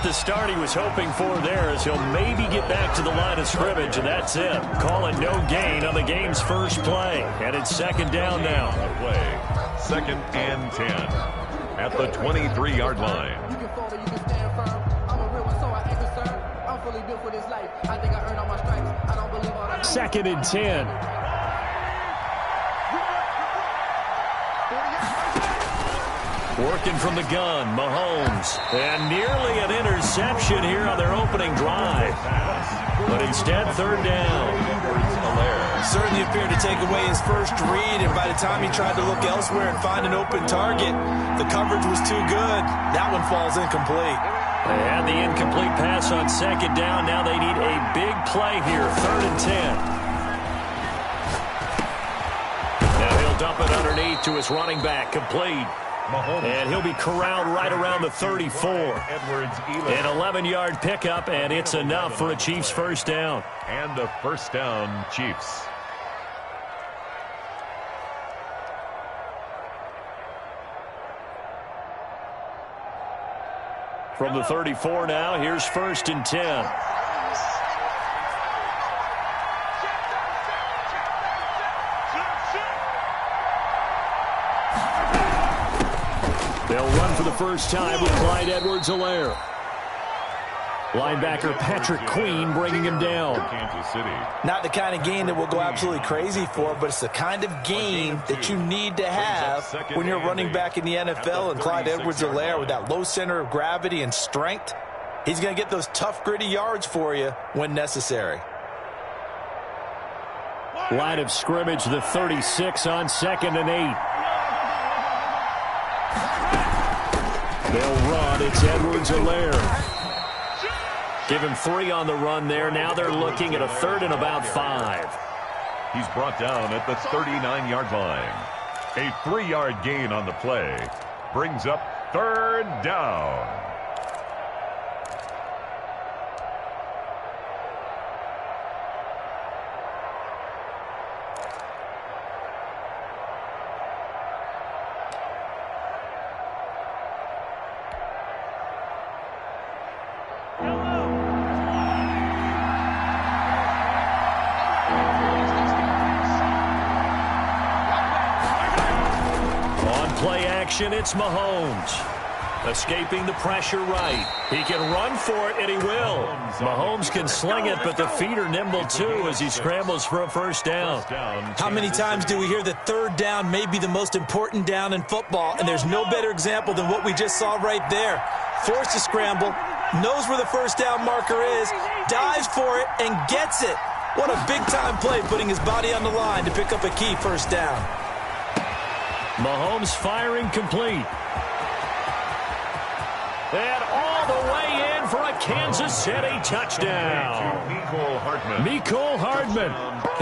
The start he was hoping for there, as he'll maybe get back to the line of scrimmage, and that's it. Calling no gain on the game's first play, and it's second down now. Second and 10 at the 23-yard line. You can fall or you can stand firm. I'm a real one, so I ain't concerned. I'm fully built for this life. I think I earned all my stripes. I don't believe all that. Second and 10. Working from the gun, Mahomes. And nearly an interception here on their opening drive. But instead, third down. Certainly appeared to take away his first read, and by the time he tried to look elsewhere and find an open target, the coverage was too good. That one falls incomplete. They had the incomplete pass on second down. Now they need a big play here, third and 10. Now he'll dump it underneath to his running back, complete. And he'll be corralled right around the 34. An 11-yard pickup, and it's enough for a Chiefs first down. And a first down, Chiefs. From the 34 now, here's first and 10. They'll run for the first time with Clyde Edwards-Helaire. Linebacker Patrick Queen bringing him down. Kansas City. Not the kind of game that we'll go absolutely crazy for, but it's the kind of game that you need to have when you're running back in the NFL. And Clyde Edwards-Helaire, with that low center of gravity and strength, he's going to get those tough, gritty yards for you when necessary. Line of scrimmage, the 36 on second and 8. They'll run. It's Edwards-Helaire. Give him 3 on the run there. Now they're looking at a third and about 5. He's brought down at the 39-yard line. A 3-yard gain on the play brings up third down. It's Mahomes. Escaping the pressure right. He can run for it, and he will. Mahomes can sling it, but the feet are nimble, too, as he scrambles for a first down. How many times do we hear that third down may be the most important down in football, and there's no better example than what we just saw right there. Forced to scramble, knows where the first down marker is, dives for it, and gets it. What a big-time play, putting his body on the line to pick up a key first down. Mahomes firing complete. And all the way in for a Kansas City touchdown. Mecole Hardman,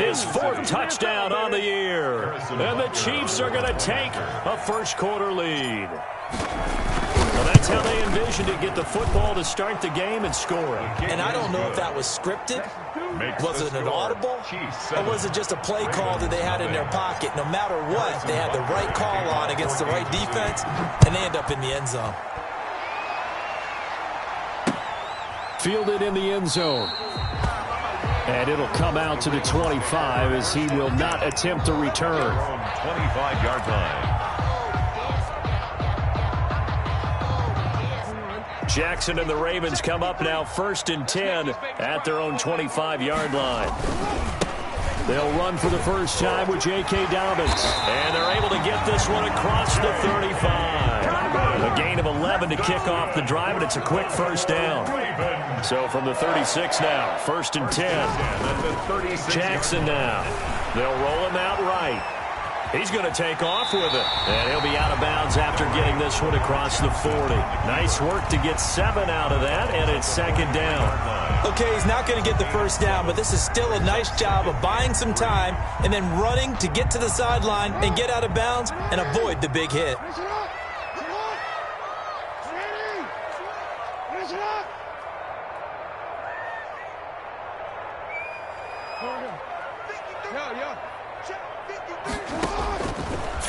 his 4th touchdown on the year. And the Chiefs are going to take a first-quarter lead. Well, that's how they envisioned to get the football to start the game and score it. And I don't know if that was scripted. Was it an audible? Or was it just a play call that they had in their pocket? No matter what, they had the right call on against the right defense, and they end up in the end zone. Fielded in the end zone. And it'll come out to the 25 as he will not attempt to return. 25-yard line. Jackson and the Ravens come up now first and 10 at their own 25-yard line. They'll run for the first time with J.K. Dobbins. And they're able to get this one across the 35. A gain of 11 to kick off the drive, and it's a quick first down. So from the 36 now, first and 10. Jackson now. They'll roll him out right. He's going to take off with it. And he'll be out of bounds after getting this one across the 40. Nice work to get 7 out of that, and it's second down. Okay, he's not going to get the first down, but this is still a nice job of buying some time and then running to get to the sideline and get out of bounds and avoid the big hit.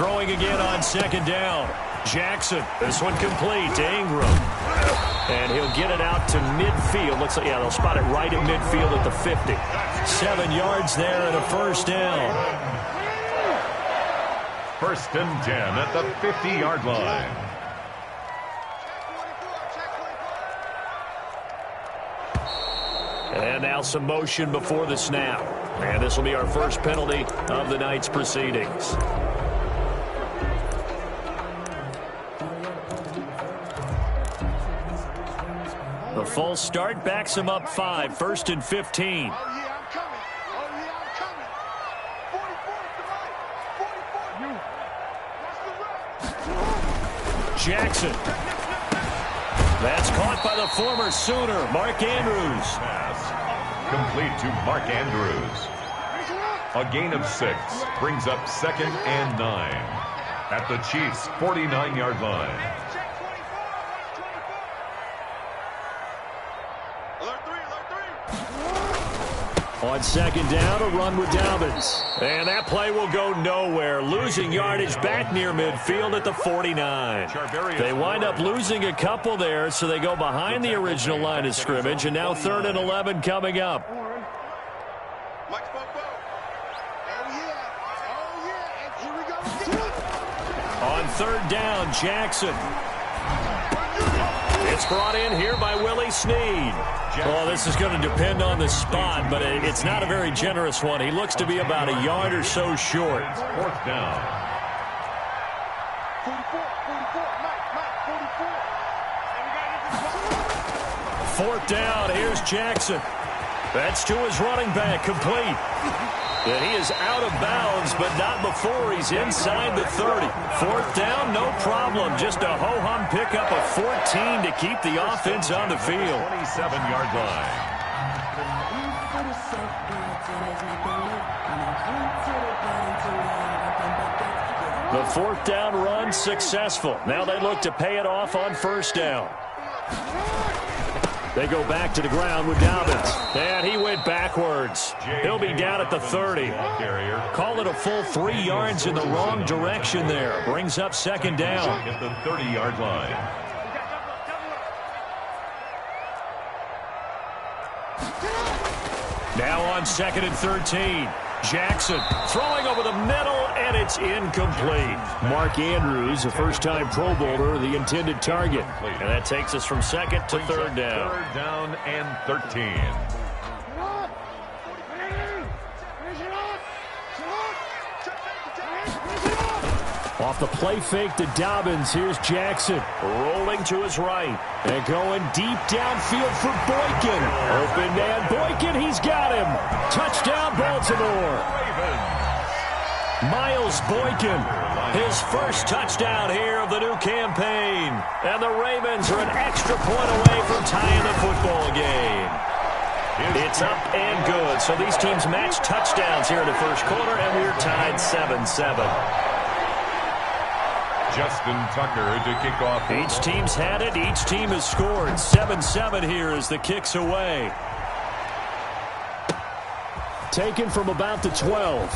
throwing again on second down. Jackson, this one complete to Ingram. And he'll get it out to midfield. Looks like, yeah, they'll spot it right at midfield at the 50. 7 yards there and a first down. First and 10 at the 50-yard line. And now some motion before the snap. And this will be our first penalty of the night's proceedings. The false start backs him up 5. First and 15. Oh, yeah, I'm coming. Oh, yeah, I'm coming. 44 to the right. 44. Watch the run. Jackson. That's caught by the former Sooner, Mark Andrews. Pass complete to Mark Andrews. A gain of 6 brings up 2nd and 9 at the Chiefs' 49-yard line. On second down, a run with Dobbins. And that play will go nowhere. Losing yardage back near midfield at the 49. They wind up losing a couple there, so they go behind the original line of scrimmage. And now 3rd and 11 coming up. On 3rd down, Jackson. It's brought in here by Willie Snead. Well, this is going to depend on the spot, but it's not a very generous one. He looks to be about a yard or so short. 4th down. 4th down, here's Jackson. That's to his running back, complete. And he is out of bounds, but not before he's inside the 30. 4th down, no problem. Just a ho-hum pickup of 14 to keep the offense on the field. 27-yard line. The 4th down run successful. Now they look to pay it off on 1st down. They go back to the ground with Dobbins. And he went backwards. He'll be down at the 30. Call it a full 3 yards in the wrong direction there. Brings up 2nd down. At the 30-yard line. Now on 2nd and 13. Jackson throwing over the middle, and it's incomplete. Mark Andrews, a first-time Pro Bowler, the intended target. And that takes us from 2nd to 3rd down. 3rd down and 13. Off the play fake to Dobbins, here's Jackson. Rolling to his right. And going deep downfield for Boykin. Open man, Boykin, he's got him. Touchdown, Baltimore. Miles Boykin, his first touchdown here of the new campaign. And the Ravens are an extra point away from tying the football game. It's up and good. So these teams match touchdowns here in the first quarter, and we're tied 7-7. Justin Tucker to kick off. Each team's had it. Each team has scored. 7-7 here as the kick's away. Taken from about the 12.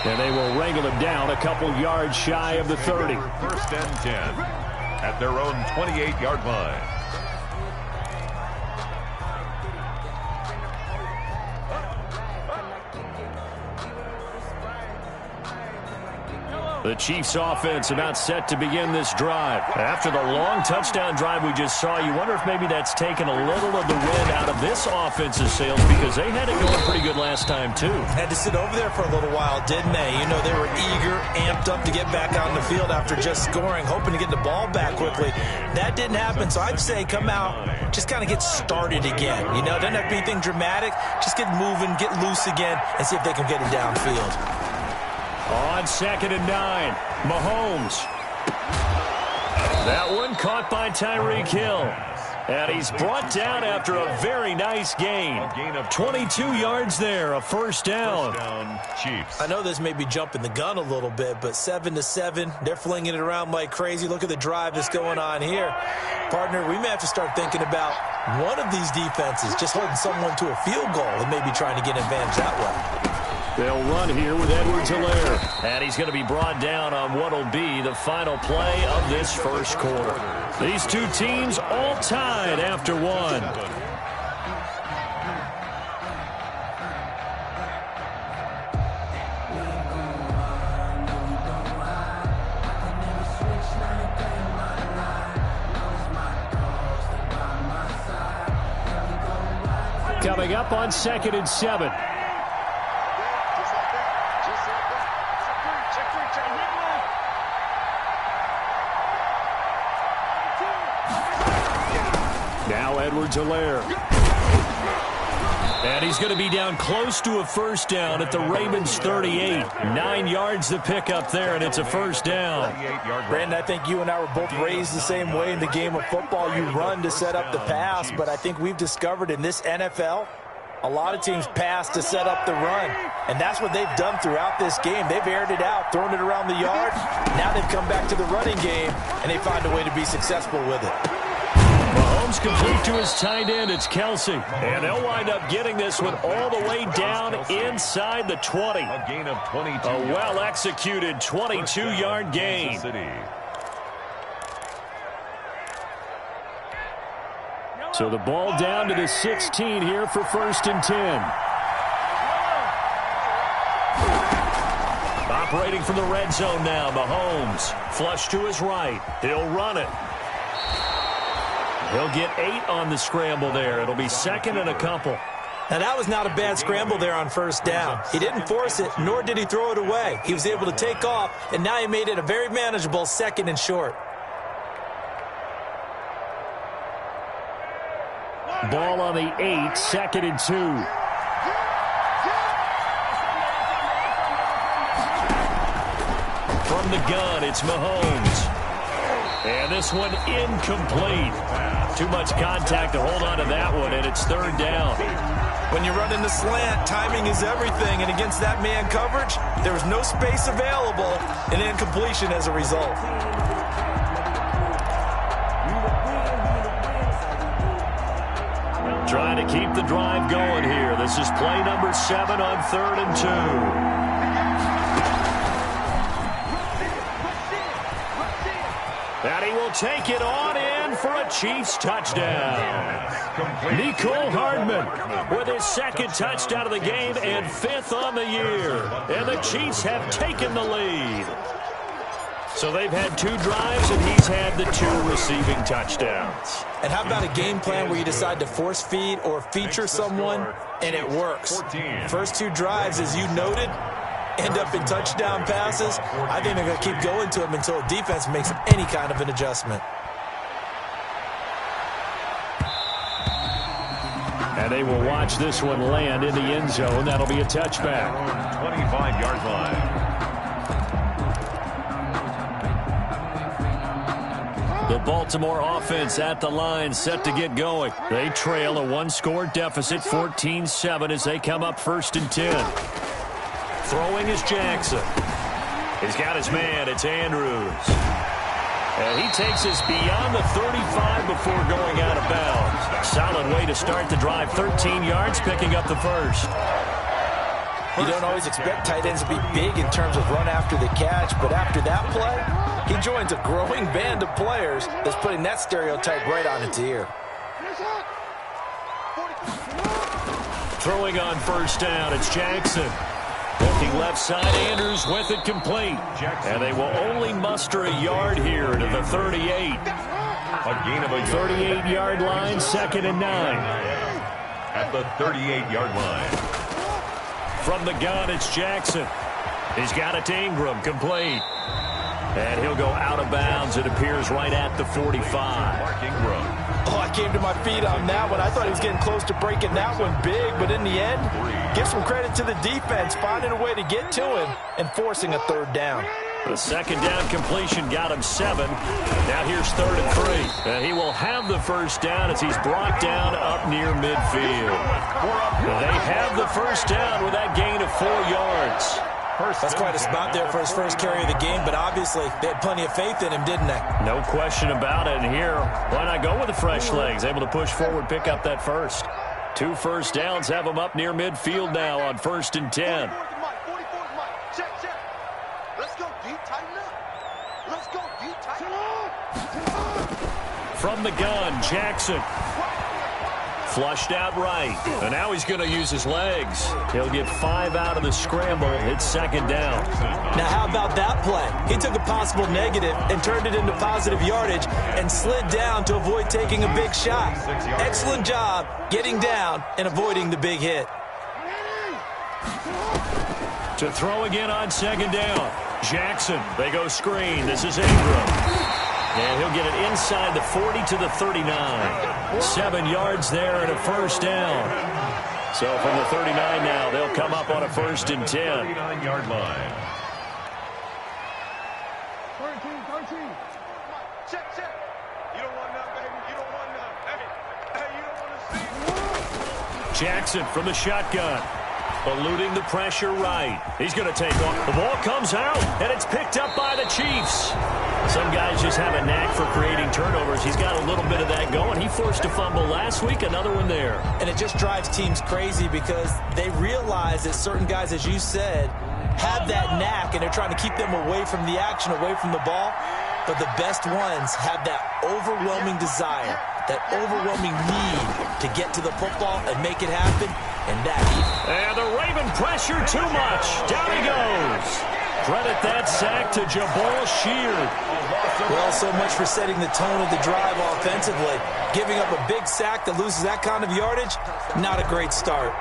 And they will wrangle him down a couple yards shy of the 30. 1st and 10 at their own 28-yard line. The Chiefs offense about set to begin this drive. After the long touchdown drive we just saw, you wonder if maybe that's taken a little of the wind out of this offense's sails, because they had it going pretty good last time too. Had to sit over there for a little while, didn't they? You know, they were eager, amped up to get back on the field after just scoring, hoping to get the ball back quickly. That didn't happen, so I'd say come out, just kind of get started again. You know, doesn't have to be anything dramatic. Just get moving, get loose again, and see if they can get it downfield. On 2nd and 9, Mahomes. That one caught by Tyreek Hill. And he's brought down after a very nice gain. A gain of 22 yards there, a first down. Chiefs. I know this may be jumping the gun a little bit, but 7-7, they're flinging it around like crazy. Look at the drive that's going on here. Partner, we may have to start thinking about one of these defenses just holding someone to a field goal and maybe trying to get an advantage that way. They'll run here with Edwards-Helaire. And he's going to be brought down on what will be the final play of this first quarter. These two teams all tied after one. Coming up on 2nd and 7. Now Edwards-Helaire. And he's going to be down close to a first down at the Ravens 38. 9 yards to pick up there, and it's a first down. Brandon, I think you and I were both raised the same way in the game of football. You run to set up the pass, but I think we've discovered in this NFL, a lot of teams pass to set up the run. And that's what they've done throughout this game. They've aired it out, thrown it around the yard. Now they've come back to the running game, and they find a way to be successful with it. Mahomes complete to his tight end. It's Kelsey. And they'll wind up getting this one all the way down inside the 20. A gain of 22. A well-executed 22-yard gain. So the ball down to the 16 here for 1st and 10. Operating from the red zone now, Mahomes. Flush to his right. He'll run it. He'll get 8 on the scramble there. It'll be 2nd and a couple. Now, that was not a bad scramble there on first down. He didn't force it, nor did he throw it away. He was able to take off, and now he made it a very manageable 2nd and short. Ball on the 8, 2nd and 2. From the gun, it's Mahomes. And this one incomplete. Too much contact to hold on to that one, and it's 3rd down. When you run in the slant, timing is everything, and against that man coverage, there was no space available, and incompletion as a result. Trying to keep the drive going here. This is play number 7 on 3rd and 2. And he will take it on in for a Chiefs touchdown. Nicole Hardman with his 2nd touchdown of the game and 5th on the year. And the Chiefs have taken the lead. So they've had 2 drives, and he's had the 2 receiving touchdowns. And how about a game plan where you decide to force feed or feature someone, and it works? First 2 drives, as you noted, end up in touchdown passes. I think they're going to keep going to him until defense makes any kind of an adjustment. And they will watch this one land in the end zone. That'll be a touchback. 25-yard line. The Baltimore offense at the line, set to get going. They trail a 1-score deficit, 14-7, as they come up 1st and 10. Throwing is Jackson. He's got his man. It's Andrews. And he takes us beyond the 35 before going out of bounds. Solid way to start the drive. 13 yards, picking up the first. You don't always expect tight ends to be big in terms of run after the catch, but after that play, he joins a growing band of players that's putting that stereotype right on its ear. Throwing on first down, it's Jackson. Looking left side, Andrews with it complete. And they will only muster a yard here to the 38. A gain of a 38-yard line, 2nd and 9. At the 38-yard line. From the gun, it's Jackson. He's got it to Ingram, complete. And he'll go out of bounds. It appears right at the 45. Mark Ingram. Oh, I came to my feet on that one. I thought he was getting close to breaking that one big, but in the end, give some credit to the defense, finding a way to get to him and forcing a 3rd down. The 2nd down completion got him 7. Now here's 3rd and 3. And he will have the first down as he's brought down up near midfield. They have the first down with that gain of 4 yards. That's quite a spot there for his first carry of the game, but obviously they had plenty of faith in him, didn't they? No question about it. And here, why not go with the fresh legs? Able to push forward, pick up that first. 2 first downs have him up near midfield now on 1st and 10. From the gun, Jackson. Flushed out right. And now he's going to use his legs. He'll get 5 out of the scramble. It's second down. Now, how about that play? He took a possible negative and turned it into positive yardage and slid down to avoid taking a big shot. Excellent job getting down and avoiding the big hit. To throw again on second down. Jackson, they go screen. This is Ingram. And he'll get it inside the 40 to the 39. 7 yards there and a first down. So from the 39 now, they'll come up on a 1st and 10. 39-yard line. 13. Check. You don't want none, baby. You don't want none. Hey, you don't want to see. Jackson from the shotgun. Eluding the pressure right. He's going to take off. The ball comes out, and it's picked up by the Chiefs. Some guys just have a knack for creating turnovers. He's got a little bit of that going. He forced a fumble last week, another one there. And it just drives teams crazy because they realize that certain guys, as you said, have that knack, and they're trying to keep them away from the action, away from the ball. But the best ones have that overwhelming desire, that overwhelming need to get to the football and make it happen, and And the Raven pressure too much. Down he goes. Credit that sack to Jabal Sheard. Well, so much for setting the tone of the drive offensively. Giving up a big sack that loses that kind of yardage, not a great start.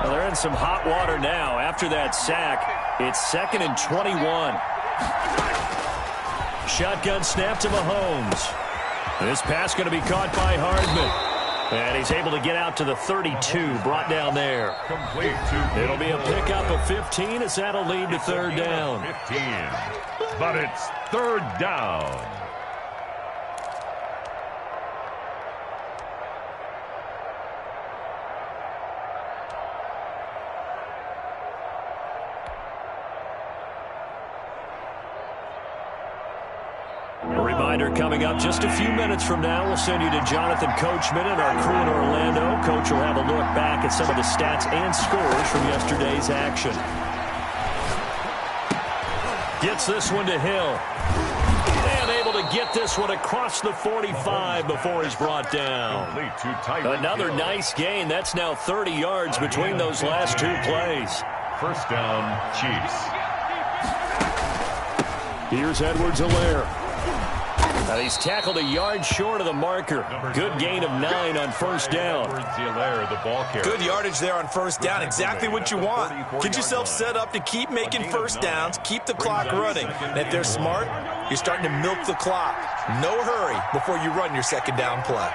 Well, they're in some hot water now. After that sack, it's 2nd and 21. Shotgun snap to Mahomes. This pass going to be caught by Hardman. And he's able to get out to the 32, brought down there. Complete to It'll be a pickup of 15 as that'll lead to 3rd down. 15. But it's 3rd down. A reminder coming up just a few minutes from now. We'll send you to Jonathan Coachman and our crew in Orlando. Coach will have a look back at some of the stats and scores from yesterday's action. Gets this one to Hill. And able to get this one across the 45 before he's brought down. Another nice gain. That's now 30 yards between those last 2 plays. 1st down, Chiefs. Here's Edwards-Helaire. He's tackled a yard short of the marker. Good gain of 9 on 1st down. Good yardage there on 1st down. Exactly what you want. Get yourself set up to keep making 1st downs. Keep the clock running. And if they're smart, you're starting to milk the clock. No hurry before you run your 2nd down play.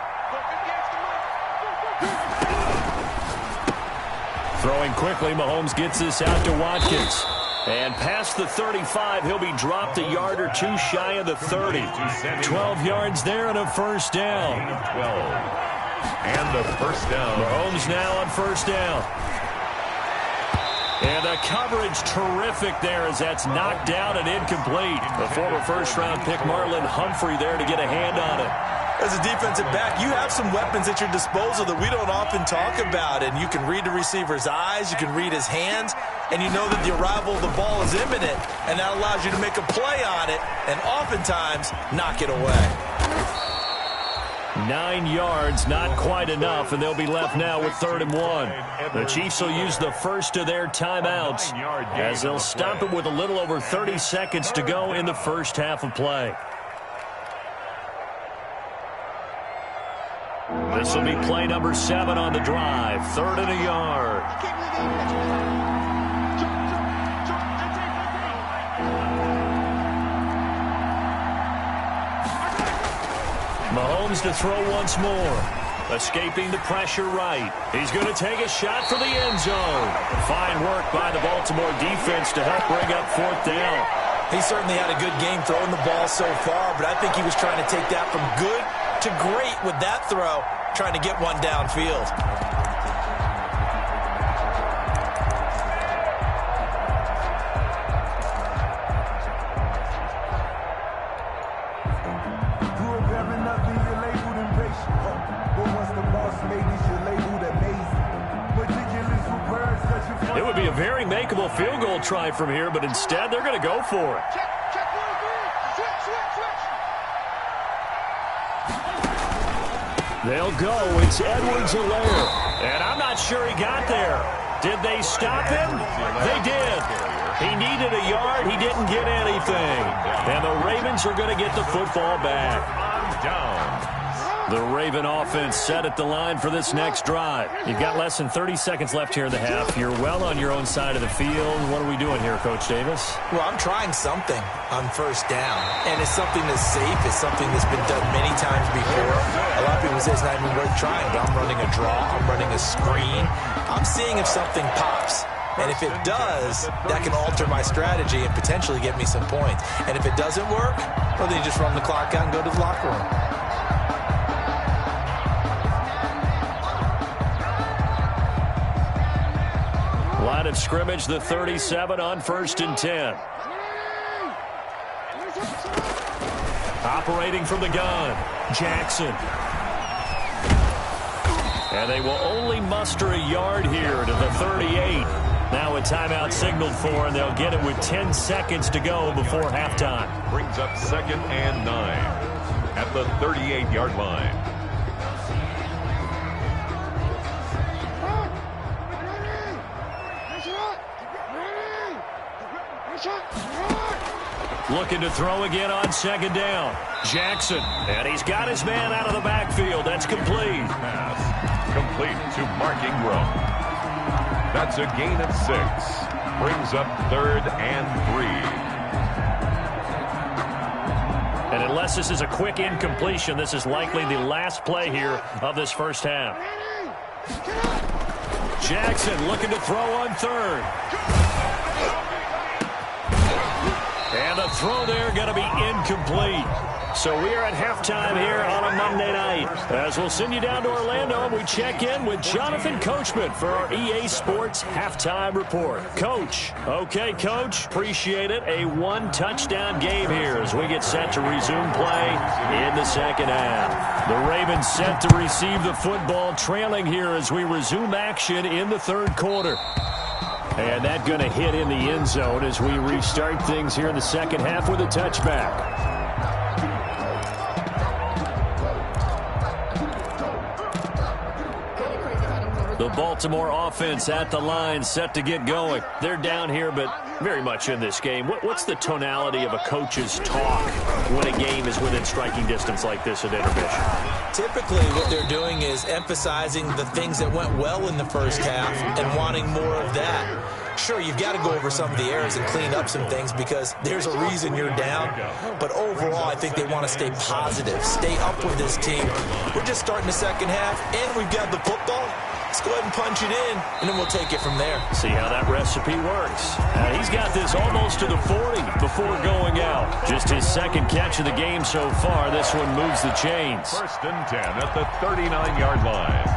Throwing quickly, Mahomes gets this out to Watkins. And past the 35, he'll be dropped a yard or 2 shy of the 30. 12 yards there and a 1st down. 12. And the 1st down. Mahomes now on 1st down. And the coverage terrific there as that's knocked down and incomplete. The former 1st-round pick Marlon Humphrey there to get a hand on it. As a defensive back, you have some weapons at your disposal that we don't often talk about. And you can read the receiver's eyes, you can read his hands, and you know that the arrival of the ball is imminent. And that allows you to make a play on it and oftentimes knock it away. 9 yards, not quite enough, and they'll be left now with 3rd and 1. The Chiefs will use the first of their timeouts as they'll stop it with a little over 30 seconds to go in the first half of play. This will be play number 7 on the drive. 3rd and a yard. Mahomes to throw once more. Escaping the pressure right. He's going to take a shot for the end zone. Fine work by the Baltimore defense to help bring up 4th down. He certainly had a good game throwing the ball so far, but I think he was trying to take that from good to great with that throw, trying to get one downfield. It would be a very makeable field goal try from here, but instead they're going to go for it. Check 1, 3, switch. They'll go. It's Edwards-Helaire. And I'm not sure he got there. Did they stop him? They did. He needed a yard. He didn't get anything. And the Ravens are going to get the football back. Down. The Raven offense set at the line for this next drive. You've got less than 30 seconds left here in the half. You're well on your own side of the field. What are we doing here, Coach Davis? Well, I'm trying something on first down, and it's something that's safe. It's something that's been done many times before. A lot of people say it's not even worth trying, but I'm running a draw. I'm running a screen. I'm seeing if something pops. And if it does, that can alter my strategy and potentially get me some points. And if it doesn't work, well, then you just run the clock out and go to the locker room. Line of scrimmage, the 37 on 1st and 10. Operating from the gun, Jackson. And they will only muster a yard here to the 38. Now a timeout signaled for, and they'll get it with 10 seconds to go before halftime. Brings up 2nd and 9 at the 38-yard line. Looking to throw again on 2nd down. Jackson, and he's got his man out of the backfield. That's complete. Pass complete to Mark Ingram. That's a gain of 6. Brings up 3rd and 3. And unless this is a quick incompletion, this is likely the last play here of this first half. Jackson looking to throw on 3rd. And the throw there going to be incomplete. So we are at halftime here on a Monday night. As we'll send you down to Orlando, and we check in with Jonathan Coachman for our EA Sports Halftime Report. Coach. Okay, Coach. Appreciate it. A 1-touchdown game here as we get set to resume play in the second half. The Ravens set to receive the football, trailing here as we resume action in the 3rd quarter. And that going to hit in the end zone as we restart things here in the second half with a touchback. The Baltimore offense at the line, set to get going. They're down here, but very much in this game. What's the tonality of a coach's talk when a game is within striking distance like this at intermission? Typically, what they're doing is emphasizing the things that went well in the first half and wanting more of that. Sure, you've got to go over some of the errors and clean up some things because there's a reason you're down. But overall, I think they want to stay positive, stay up with this team. We're just starting the second half, and we've got the football. Let's go ahead and punch it in, and then we'll take it from there. See how that recipe works. He's got this almost to the 40 before going out. Just his 2nd catch of the game so far. This one moves the chains. 1st and 10 at the 39-yard line.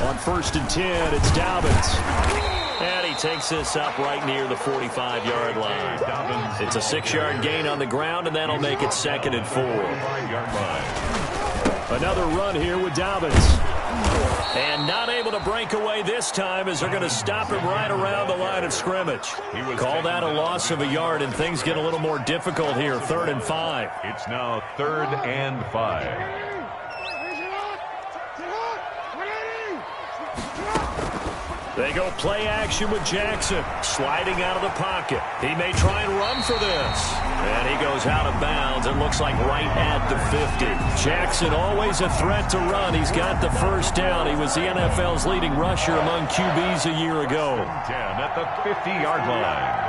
On 1st and 10, it's Dobbins. And he takes this up right near the 45-yard line. It's a 6-yard gain on the ground, and that'll make it 2nd and 4. Another run here with Dobbins. And not able to break away this time as they're going to stop him right around the line of scrimmage. Call that a loss of a yard, and things get a little more difficult here. 3rd and 5. It's now 3rd and 5. They go play action with Jackson, sliding out of the pocket. He may try and run for this. And he goes out of bounds. It looks like right at the 50. Jackson always a threat to run. He's got the first down. He was the NFL's leading rusher among QBs a year ago. 10 at the 50-yard line.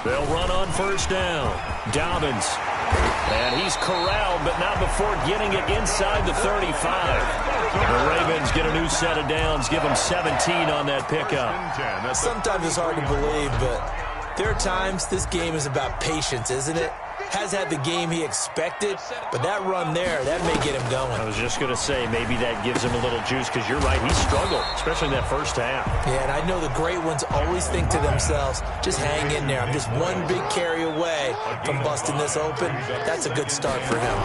They'll run on 1st down. Dobbins. And he's corralled, but not before getting it inside the 35. The Ravens get a new set of downs, give them 17 on that pickup. Sometimes it's hard to believe, but there are times this game is about patience, isn't it? has had the game he expected, but that run there, that may get him going. I was just going to say, maybe that gives him a little juice, because you're right, he struggled, especially in that first half. Yeah, and I know the great ones always think to themselves, just hang in there. I'm just one big carry away from busting this open. That's a good start for him.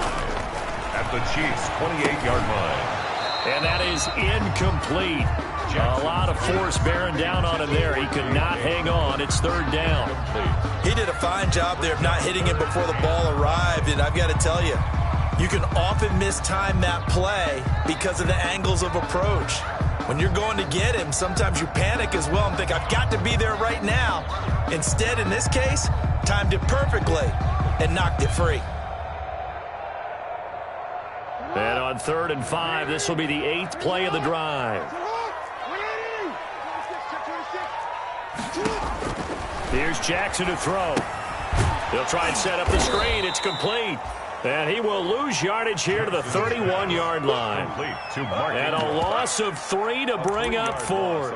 At the Chiefs' 28-yard line. And that is incomplete. A lot of force bearing down on him there. He could not hang on. It's third down. He did a fine job there of not hitting it before the ball arrived, and I've got to tell you, you can often mistime that play because of the angles of approach. When you're going to get him, sometimes you panic as well and think, I've got to be there right now. Instead, in this case, timed it perfectly and knocked it free. And on 3rd and 5, this will be the 8th play of the drive. Here's Jackson to throw. He'll try and set up the screen. It's complete. And he will lose yardage here to the 31-yard line. And a loss of 3 to bring up 4.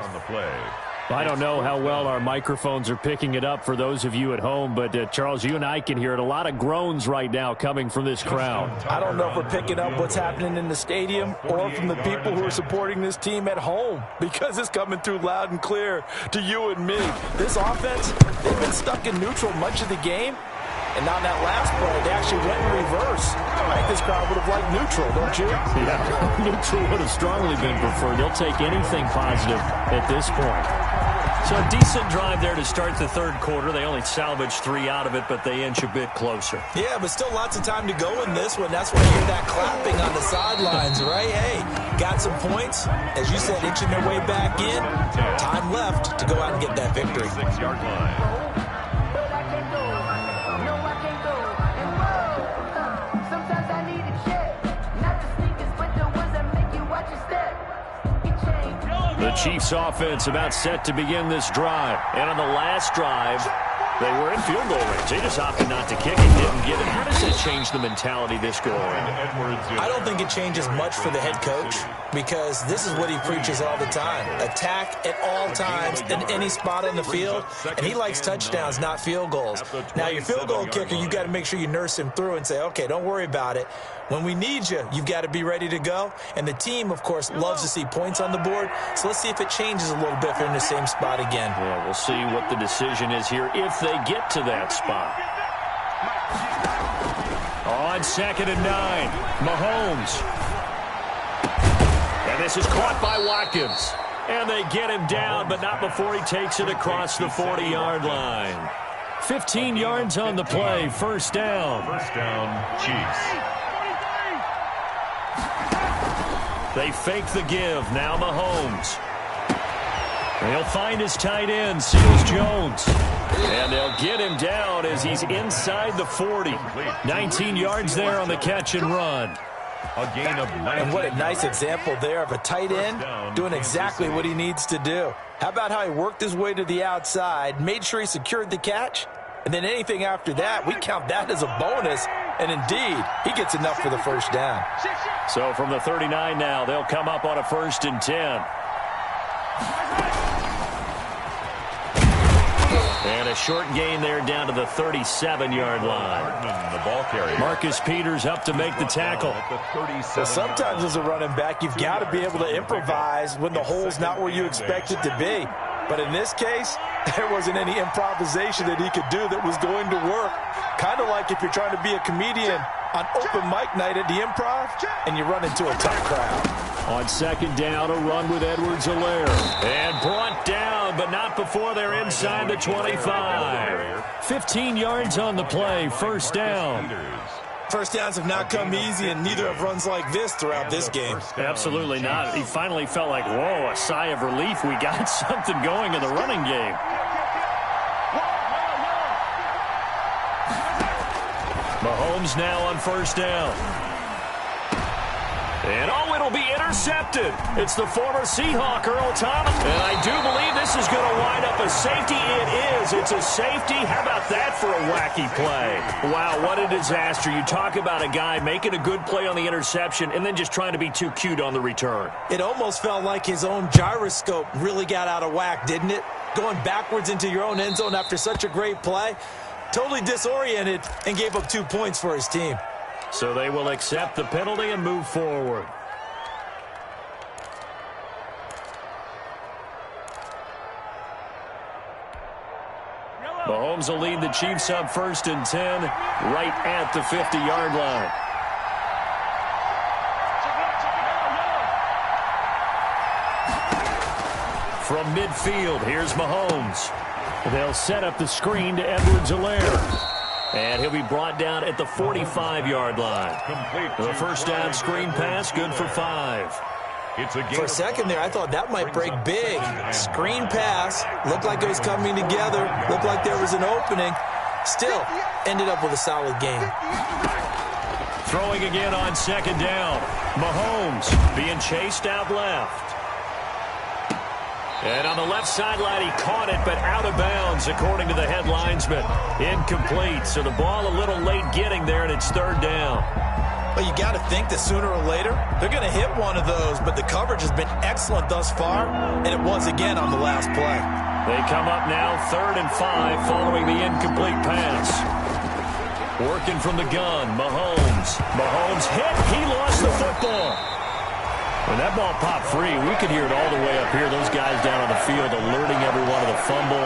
I don't know how well our microphones are picking it up for those of you at home, but Charles, you and I can hear it. A lot of groans right now coming from this crowd. I don't know if we're picking up what's happening in the stadium or from the people who are supporting this team at home, because it's coming through loud and clear to you and me. This offense, they've been stuck in neutral much of the game, and on that last play, they actually went in reverse. I think this crowd would have liked neutral, don't you? Yeah, neutral would have strongly been preferred. They'll take anything positive at this point. So a decent drive there to start the third quarter. They only salvaged 3 out of it, but they inch a bit closer. Yeah, but still lots of time to go in this one. That's why you hear that clapping on the sidelines, right? Hey, got some points. As you said, inching their way back in. Time left to go out and get that victory. 6-yard line. The Chiefs offense about set to begin this drive. And on the last drive, they were in field goal range. They just opted not to kick it, didn't get it. How does that change the mentality this go around? I don't think it changes much for the head coach, because this is what he preaches all the time. Attack at all times in any spot on the field, and he likes touchdowns, not field goals. Now, your field goal kicker, you got to make sure you nurse him through and say, okay, don't worry about it. When we need you, you've got to be ready to go. And the team, of course, loves to see points on the board. So let's see if it changes a little bit if they're in the same spot again. Yeah, we'll see what the decision is here if they get to that spot. On 2nd and 9, Mahomes. And this is caught by Watkins. And they get him down, but not before he takes it across the 40-yard line. 15 yards on the play, first down. First down, Chiefs. They fake the give. Now Mahomes. He'll find his tight end, Seals Jones. And they'll get him down as he's inside the 40. 19 yards there on the catch and run. A gain of 9. And what a nice example there of a tight end doing exactly what he needs to do. How about how he worked his way to the outside, made sure he secured the catch, and then anything after that, we count that as a bonus. And indeed, he gets enough for the first down. So from the 39 now, they'll come up on a 1st and 10. And a short gain there down to the 37-yard line. The ball carrier. Marcus Peters up to make the tackle. Well, sometimes as a running back, you've got to be able to improvise when the hole's not where you expect it to be. But in this case, there wasn't any improvisation that he could do that was going to work. Kind of like if you're trying to be a comedian on open mic night at the Improv and you run into a tough crowd. On 2nd down, a run with Edwards-Helaire. And brought down, but not before they're inside the 25. 15 yards on the play, first down. First downs have not come easy, and neither have runs like this throughout this game. Absolutely not. He finally felt like, whoa, a sigh of relief. We got something going in the running game. Mahomes now on first down. And, oh, it'll be intercepted. It's the former Seahawk, Earl Thomas. And I do believe this is going to wind up a safety. It is. It's a safety. How about that for a wacky play? Wow, what a disaster. You talk about a guy making a good play on the interception and then just trying to be too cute on the return. It almost felt like his own gyroscope really got out of whack, didn't it? Going backwards into your own end zone after such a great play. totally disoriented and gave up 2 points for his team. So they will accept the penalty and move forward. Mahomes will lead the Chiefs up 1st and 10 right at the 50-yard line. From midfield, here's Mahomes. They'll set up the screen to Edwards-Helaire. And he'll be brought down at the 45-yard line. The first down screen pass, good for 5. For a second there, I thought that might break big. Screen pass, looked like it was coming together, looked like there was an opening. Still, ended up with a solid game. Throwing again on 2nd down. Mahomes being chased out left. And on the left sideline, he caught it, but out of bounds, according to the head linesman. Incomplete, so the ball a little late getting there, and it's 3rd down. But you got to think that sooner or later, they're going to hit one of those, but the coverage has been excellent thus far, and it was again on the last play. They come up now 3rd and 5 following the incomplete pass. Working from the gun, Mahomes. Mahomes hit, he lost the football. When that ball popped free, we could hear it all the way up here. Those guys down on the field alerting everyone of the fumble.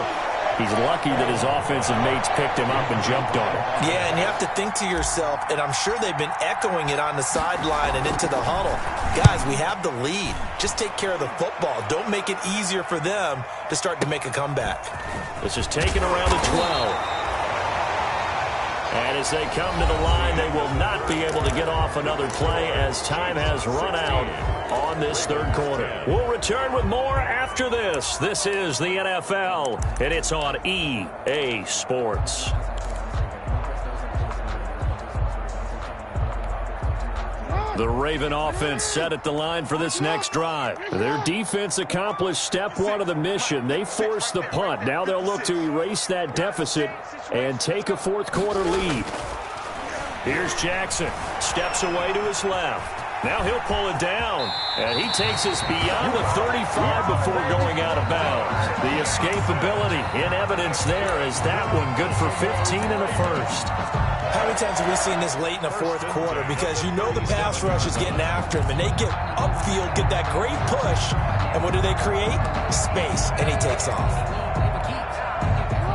He's lucky that his offensive mates picked him up and jumped on it. Yeah, and you have to think to yourself, and I'm sure they've been echoing it on the sideline and into the huddle. Guys, we have the lead. Just take care of the football. Don't make it easier for them to start to make a comeback. This is taken around the 12. And as they come to the line, they will not be able to get off another play as time has run out on this 3rd quarter. We'll return with more after this. This is the NFL, and it's on EA Sports. The Raven offense set at the line for this next drive. Their defense accomplished step 1 of the mission. They forced the punt. Now they'll look to erase that deficit and take a 4th quarter lead. Here's Jackson. Steps away to his left. Now he'll pull it down, and he takes us beyond the 35 before going out of bounds. The escapability in evidence there is that one good for 15 and a first. How many times have we seen this late in the 4th quarter? Because you know the pass rush is getting after him, and they get upfield, get that great push, and what do they create? Space, and he takes off.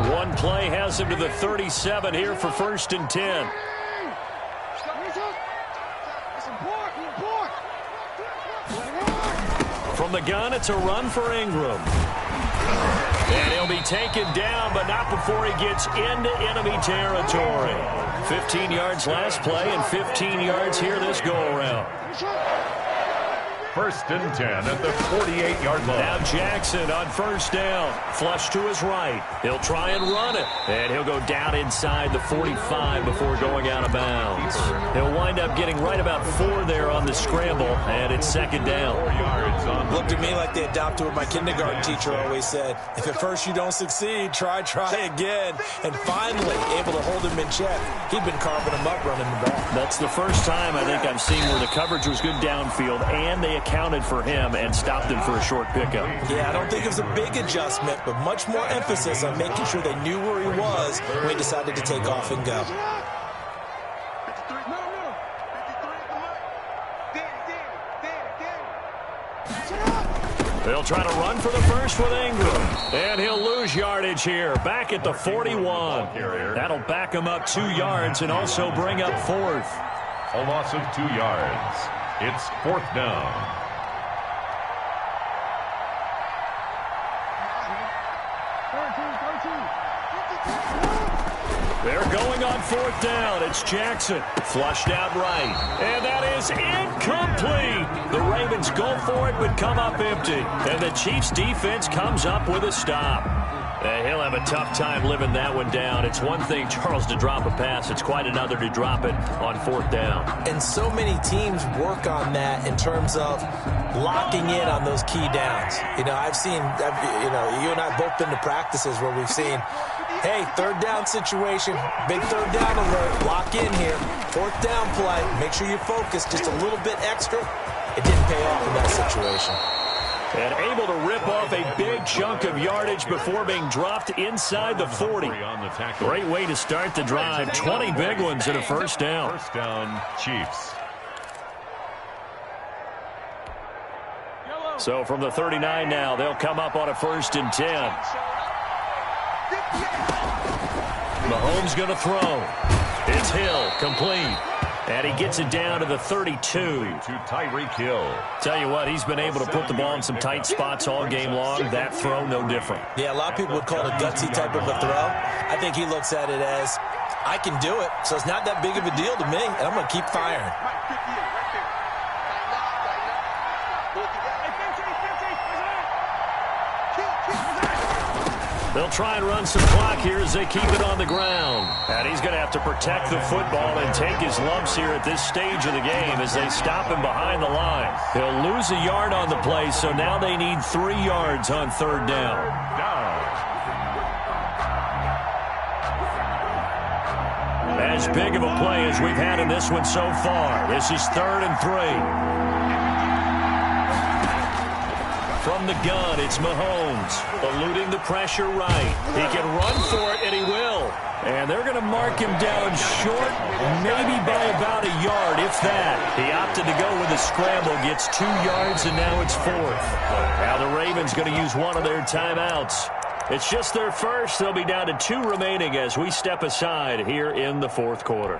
One play has him to the 37 here for 1st and 10. From the gun, it's a run for Ingram. And he'll be taken down, but not before he gets into enemy territory. 15 yards last play and 15 yards here this go-around. 1st and 10 at the 48-yard line. Now Jackson on 1st down. Flush to his right. He'll try and run it. And he'll go down inside the 45 before going out of bounds. He'll wind up getting right about 4 there on the scramble, and it's 2nd down. 4 yards on. Looked at me like they adopted what my kindergarten teacher always said. If at first you don't succeed, try again. And finally, able to hold him in check. He'd been carving him up running the ball. That's the first time I think I've seen where the coverage was good downfield, and they accounted for him and stopped him for a short pickup. Yeah, I don't think it was a big adjustment, but much more emphasis on making sure they knew where he was when he decided to take off and go. They'll try to run for the first with Ingram. And he'll lose yardage here. Back at the 41. That'll back him up 2 yards and also bring up 4th. A loss of 2 yards. It's 4th down. They're going on 4th down. It's Jackson. Flushed out right. And that is incomplete. The Ravens go for it but come up empty. And the Chiefs defense comes up with a stop. He'll have a tough time living that one down. It's one thing, Charles, to drop a pass. It's quite another to drop it on 4th down. And so many teams work on that in terms of locking in on those key downs. You know, you and I have both been to practices where we've seen, hey, 3rd down situation, big 3rd down alert, lock in here. 4th down play, make sure you focus just a little bit extra. It didn't pay off in that situation. And able to rip off a big chunk of yardage before being dropped inside the 40. Great way to start the drive. 20 big ones and a first down. First down, Chiefs. So from the 39 now, they'll come up on a 1st and 10. Mahomes going to throw. It's Hill, complete. And he gets it down to the 32. To Tyreek Hill. Tell you what, he's been able to put the ball in some tight spots all game long. That throw, no different. Yeah, a lot of people would call it a gutsy type of a throw. I think he looks at it as, I can do it, so it's not that big of a deal to me, and I'm going to keep firing. They'll try and run some clock here as they keep it on the ground. And he's going to have to protect the football and take his lumps here at this stage of the game as they stop him behind the line. He'll lose a yard on the play, so now they need 3 yards on 3rd down. As big of a play as we've had in this one so far. This is 3rd and 3. From the gun, it's Mahomes, eluding the pressure right. He can run for it, and he will. And they're going to mark him down short, maybe by about a yard, if that. He opted to go with a scramble, gets 2 yards, and now it's 4th. Now the Ravens going to use one of their timeouts. It's just their first. They'll be down to 2 remaining as we step aside here in the 4th quarter.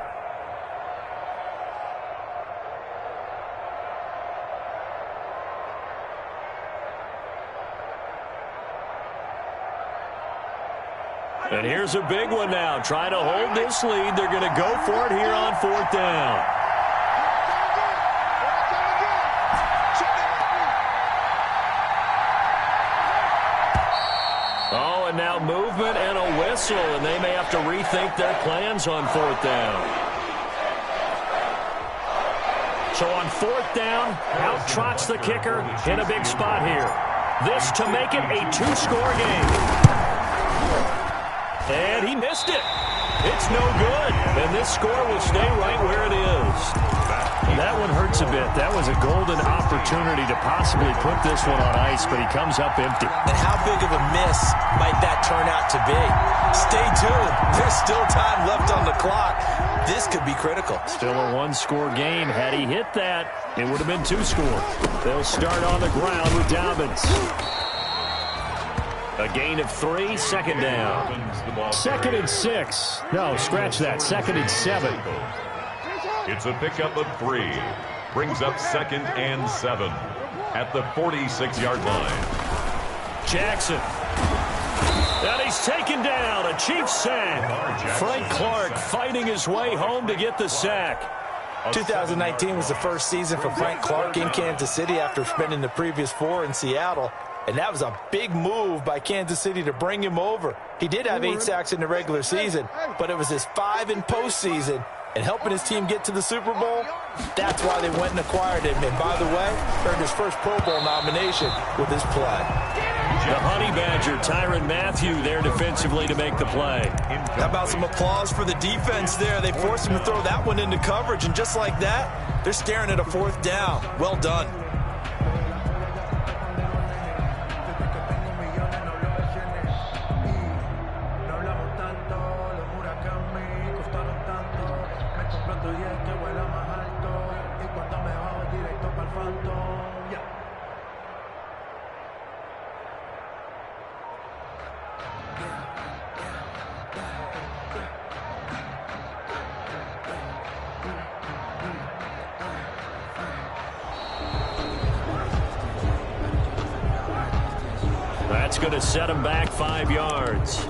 And here's a big one now. Trying to hold this lead. They're going to go for it here on 4th down. Oh, and now movement and a whistle, and they may have to rethink their plans on 4th down. So on 4th down, out trots the kicker in a big spot here. This to make it a 2-score game. And he missed it. It's no good. And this score will stay right where it is. That one hurts a bit. That was a golden opportunity to possibly put this one on ice, but he comes up empty. And how big of a miss might that turn out to be? Stay tuned. There's still time left on the clock. This could be critical. Still a 1-score game. Had he hit that, it would have been 2-score. They'll start on the ground with Dobbins. A gain of 3, 2nd down. 2nd and 6. No, scratch that. 2nd and 7. It's a pickup of 3. Brings up 2nd and 7 at the 46-yard line. Jackson. And he's taken down. A Chiefs sack. Frank Clark fighting his way home to get the sack. 2019 was the first season for Frank Clark in Kansas City after spending the previous 4 in Seattle. And that was a big move by Kansas City to bring him over. He did have 8 sacks in the regular season, but it was his 5 in postseason. And helping his team get to the Super Bowl, that's why they went and acquired him. And by the way, earned his first Pro Bowl nomination with his play. The Honey Badger, Tyrann Mathieu, there defensively to make the play. How about some applause for the defense there? They forced him to throw that one into coverage, and just like that, they're staring at a 4th down. Well done. That's going to set him back 5 yards.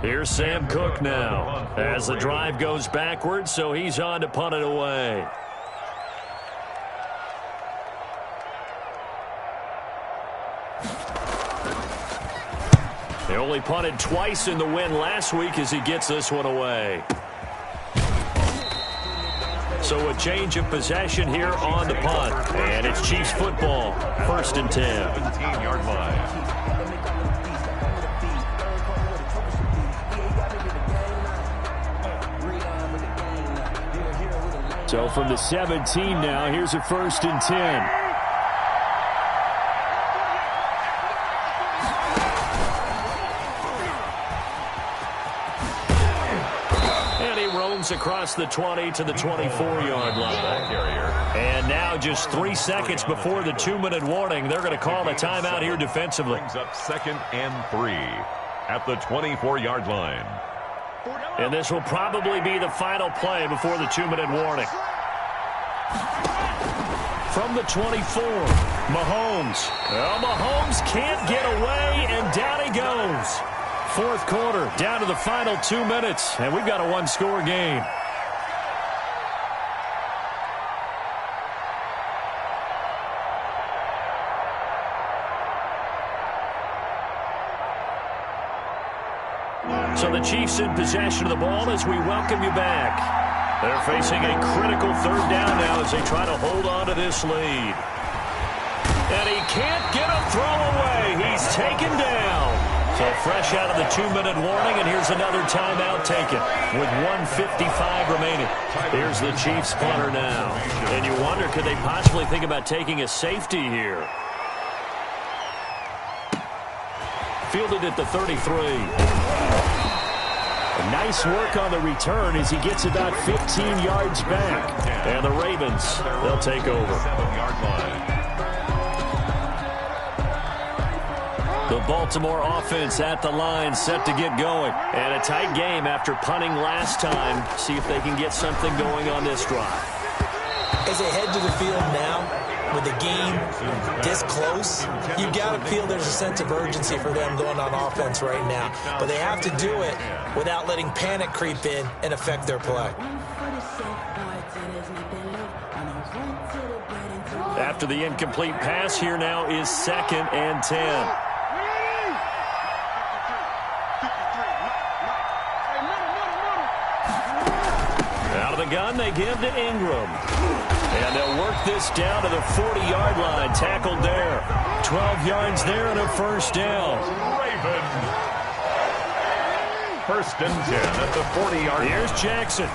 Here's Sam Cook now as the drive goes backwards, so he's on to punt it away. They only punted twice in the win last week as he gets this one away. So a change of possession here on the punt. And it's Chiefs football. 1st and 10. 17-yard line. So from the 17 now, here's a 1st and 10. Across the 20 to the 24-yard line. And now just 3 seconds before the 2-minute warning, they're going to call a timeout here defensively. Brings up 2nd and 3 at the 24-yard line. And this will probably be the final play before the 2-minute warning. From the 24, Mahomes. Well, Mahomes can't get away, and down he goes. 4th quarter, down to the final 2 minutes, and we've got a 1-score game. So the Chiefs in possession of the ball as we welcome you back. They're facing a critical 3rd down now as they try to hold on to this lead. And he can't get a throw away. He's taken down. So fresh out of the 2-minute warning, and here's another timeout taken with 1:55 remaining. Here's the Chiefs punter now. And you wonder, could they possibly think about taking a safety here? Fielded at the 33. Nice work on the return as he gets about 15 yards back. And the Ravens, they'll take over. 7-yard line. The Baltimore offense at the line, set to get going. And a tight game after punting last time. See if they can get something going on this drive. As they head to the field now, with the game this close, you got to feel there's a sense of urgency for them going on offense right now. But they have to do it without letting panic creep in and affect their play. After the incomplete pass, here now is 2nd and 10. The gun they give to Ingram. And they'll work this down to the 40-yard line. Tackled there. 12 yards there and a 1st down. Ravens. 1st and 10 at the 40-yard line. Here's Jackson.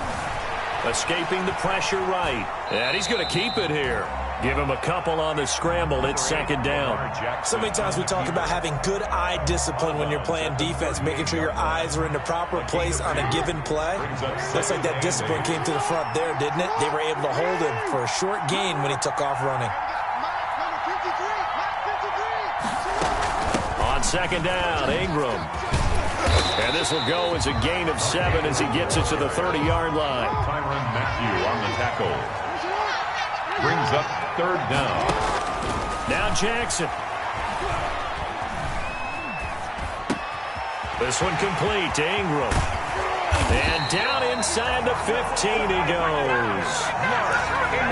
Escaping the pressure right. And he's going to keep it here. Give him a couple on the scramble. It's 2nd down. So many times we talk about having good eye discipline when you're playing defense, making sure your eyes are in the proper place on a given play. Looks like that discipline came to the front there, didn't it? They were able to hold him for a short gain when he took off running. On 2nd down, Ingram. And this will go as a gain of 7 as he gets it to the 30-yard line. Tyrann Mathieu on the tackle. Brings up 3rd down. Now Jackson. This one complete to Ingram. And down inside the 15 he goes.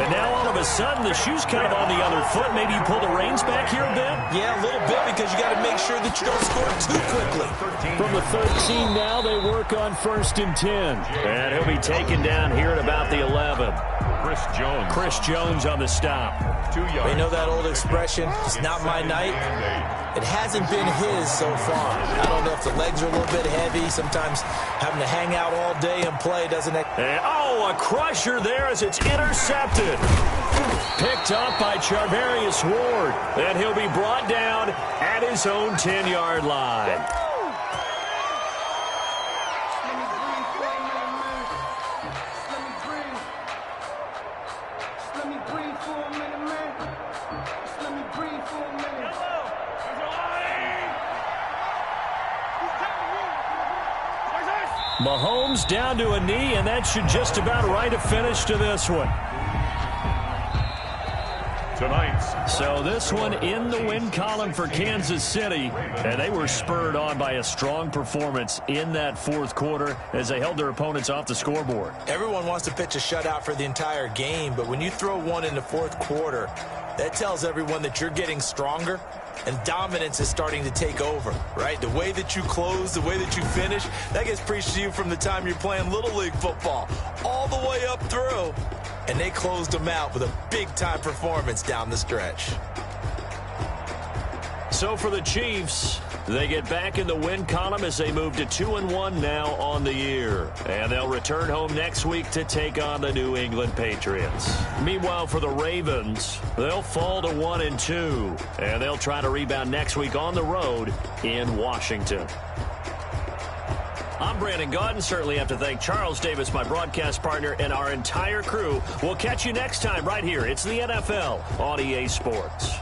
And now all of a sudden the shoe's kind of on the other foot. Maybe you pull the reins back here a bit? Yeah, a little bit because you got to make sure that you don't score too quickly. From the 13 now they work on 1st and 10. And he'll be taken down here at about the 11. Chris Jones on the stop. 2 yards. We know that old expression, it's not my night. It hasn't been his so far. I don't know if the legs are a little bit heavy. Sometimes having to hang out all day and play doesn't... a crusher there as it's intercepted. Picked up by Charvarius Ward. And he'll be brought down at his own 10-yard line. Mahomes down to a knee, and that should just about write a finish to this one. So this one in the win column for Kansas City, and they were spurred on by a strong performance in that 4th quarter as they held their opponents off the scoreboard. Everyone wants to pitch a shutout for the entire game, but when you throw one in the 4th quarter, that tells everyone that you're getting stronger and dominance is starting to take over, right? The way that you close, the way that you finish, that gets preached to you from the time you're playing Little League football all the way up through. And they closed them out with a big-time performance down the stretch. So for the Chiefs, they get back in the win column as they move to 2-1 now on the year. And they'll return home next week to take on the New England Patriots. Meanwhile, for the Ravens, they'll fall to 1-2. And they'll try to rebound next week on the road in Washington. I'm Brandon Gaudin. Certainly have to thank Charles Davis, my broadcast partner, and our entire crew. We'll catch you next time right here. It's the NFL on EA Sports.